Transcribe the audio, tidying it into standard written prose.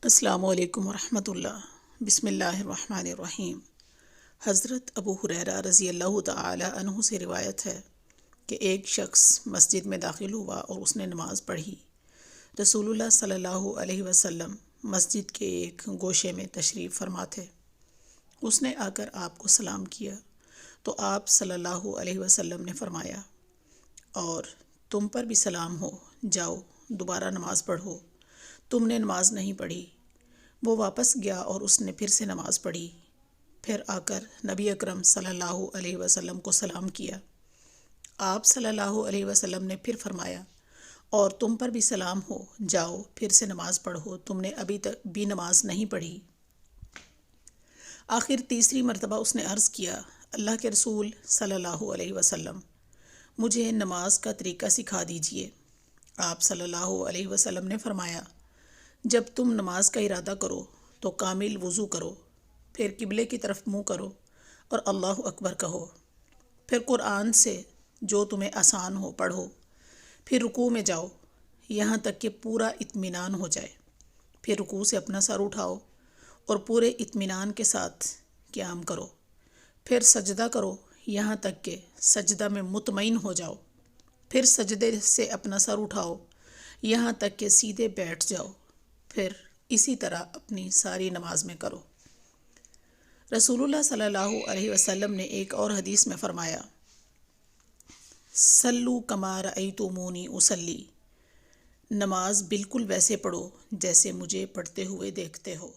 السلام علیکم ورحمۃ اللہ۔ بسم اللہ الرحمن الرحیم۔ حضرت ابو ہریرہ رضی اللہ تعالی عنہ سے روایت ہے کہ ایک شخص مسجد میں داخل ہوا اور اس نے نماز پڑھی۔ رسول اللہ صلی اللہ علیہ وسلم مسجد کے ایک گوشے میں تشریف فرما تھے۔ اس نے آ کر آپ کو سلام کیا تو آپ صلی اللہ علیہ وسلم نے فرمایا، اور تم پر بھی سلام ہو، جاؤ دوبارہ نماز پڑھو، تم نے نماز نہیں پڑھی۔ وہ واپس گیا اور اس نے پھر سے نماز پڑھی۔ پھر آ کر نبی اکرم صلی اللہ علیہ وسلم کو سلام کیا۔ آپ صلی اللہ علیہ وسلم نے پھر فرمایا، اور تم پر بھی سلام ہو، جاؤ پھر سے نماز پڑھو، تم نے ابھی تک بھی نماز نہیں پڑھی۔ آخر تیسری مرتبہ اس نے عرض کیا، اللہ کے رسول صلی اللہ علیہ وسلم، مجھے نماز کا طریقہ سکھا دیجیے۔ آپ صلی اللہ علیہ وسلم نے فرمایا، جب تم نماز کا ارادہ کرو تو کامل وضو کرو، پھر قبلے کی طرف منہ کرو اور اللہ اکبر کہو، پھر قرآن سے جو تمہیں آسان ہو پڑھو، پھر رکوع میں جاؤ یہاں تک کہ پورا اطمینان ہو جائے، پھر رکوع سے اپنا سر اٹھاؤ اور پورے اطمینان کے ساتھ قیام کرو، پھر سجدہ کرو یہاں تک کہ سجدہ میں مطمئن ہو جاؤ، پھر سجدے سے اپنا سر اٹھاؤ یہاں تک کہ سیدھے بیٹھ جاؤ، پھر اسی طرح اپنی ساری نماز میں کرو۔ رسول اللہ صلی اللہ علیہ وسلم نے ایک اور حدیث میں فرمایا، صلو کما رأیتمونی اصلی، نماز بالکل ویسے پڑھو جیسے مجھے پڑھتے ہوئے دیکھتے ہو۔